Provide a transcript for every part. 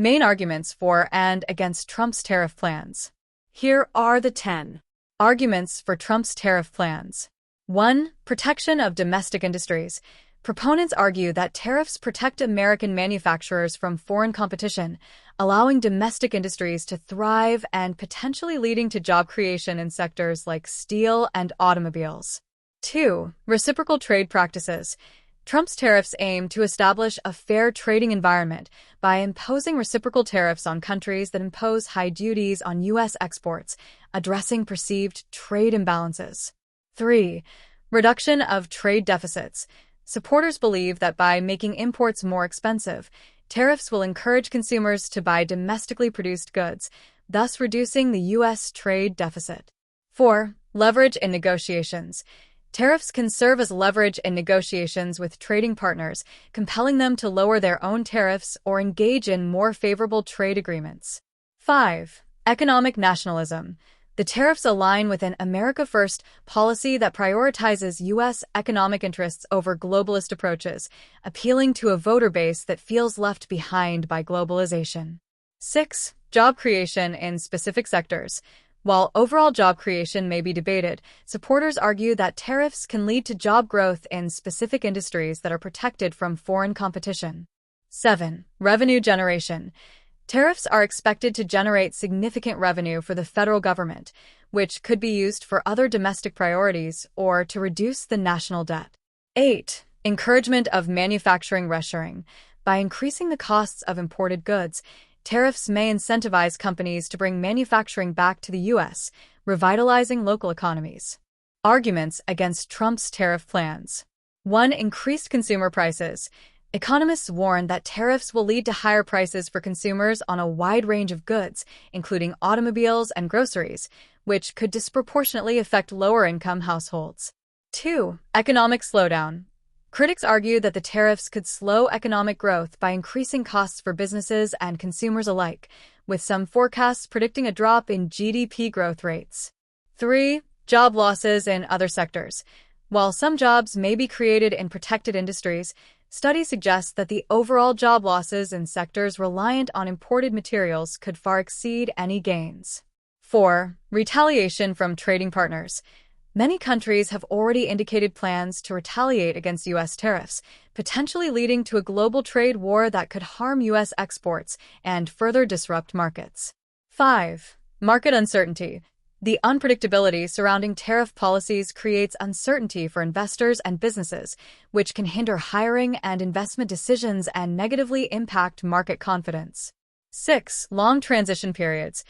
Main arguments for and against Trump's tariff plans. Here are the 10 arguments for Trump's tariff plans. 1. Protection of domestic industries. Proponents argue that tariffs protect American manufacturers from foreign competition, allowing domestic industries to thrive and potentially leading to job creation in sectors like steel and automobiles. 2. Reciprocal trade practices. Trump's tariffs aim to establish a fair trading environment by imposing reciprocal tariffs on countries that impose high duties on U.S. exports, addressing perceived trade imbalances. 3. Reduction of trade deficits. Supporters believe that by making imports more expensive, tariffs will encourage consumers to buy domestically produced goods, thus reducing the U.S. trade deficit. 4. Leverage in negotiations. Tariffs can serve as leverage in negotiations with trading partners, compelling them to lower their own tariffs or engage in more favorable trade agreements. 5. Economic nationalism. The tariffs align with an America First policy that prioritizes U.S. economic interests over globalist approaches, appealing to a voter base that feels left behind by globalization. 6. Job creation in specific sectors. While overall job creation may be debated, supporters argue that tariffs can lead to job growth in specific industries that are protected from foreign competition. 7. Revenue generation. Tariffs are expected to generate significant revenue for the federal government, which could be used for other domestic priorities or to reduce the national debt. 8. Encouragement of manufacturing reshoring. By increasing the costs of imported goods, tariffs may incentivize companies to bring manufacturing back to the U.S., revitalizing local economies. Arguments against Trump's tariff plans. 1. Increased consumer prices. Economists warn that tariffs will lead to higher prices for consumers on a wide range of goods, including automobiles and groceries, which could disproportionately affect lower-income households. 2. Economic slowdown. Critics argue that the tariffs could slow economic growth by increasing costs for businesses and consumers alike, with some forecasts predicting a drop in GDP growth rates. 3. Job losses in other sectors. While some jobs may be created in protected industries, studies suggest that the overall job losses in sectors reliant on imported materials could far exceed any gains. 4. Retaliation from trading partners. Many countries have already indicated plans to retaliate against U.S. tariffs, potentially leading to a global trade war that could harm U.S. exports and further disrupt markets. 5. Market uncertainty. The unpredictability surrounding tariff policies creates uncertainty for investors and businesses, which can hinder hiring and investment decisions and negatively impact market confidence. 6. Long transition periods.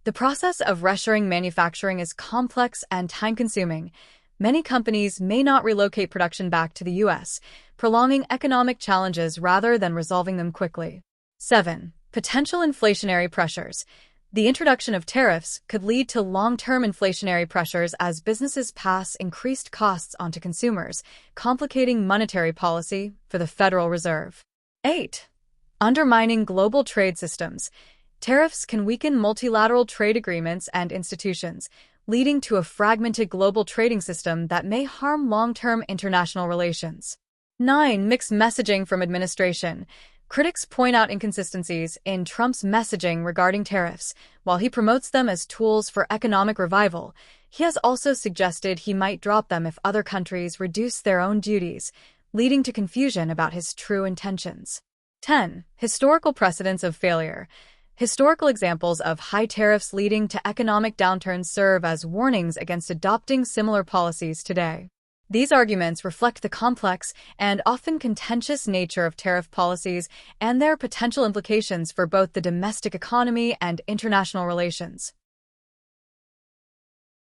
The process of reshoring manufacturing is complex and time-consuming. Many companies may not relocate production back to the U.S., prolonging economic challenges rather than resolving them quickly. 7. Potential inflationary pressures. The introduction of tariffs could lead to long-term inflationary pressures as businesses pass increased costs onto consumers, complicating monetary policy for the Federal Reserve. 8. Undermining global trade systems. Tariffs can weaken multilateral trade agreements and institutions, leading to a fragmented global trading system that may harm long-term international relations. 9. Mixed messaging from administration. Critics point out inconsistencies in Trump's messaging regarding tariffs. While he promotes them as tools for economic revival, he has also suggested he might drop them if other countries reduce their own duties, leading to confusion about his true intentions. 10. Historical precedents of failure. Historical examples of high tariffs leading to economic downturns serve as warnings against adopting similar policies today. These arguments reflect the complex and often contentious nature of tariff policies and their potential implications for both the domestic economy and international relations.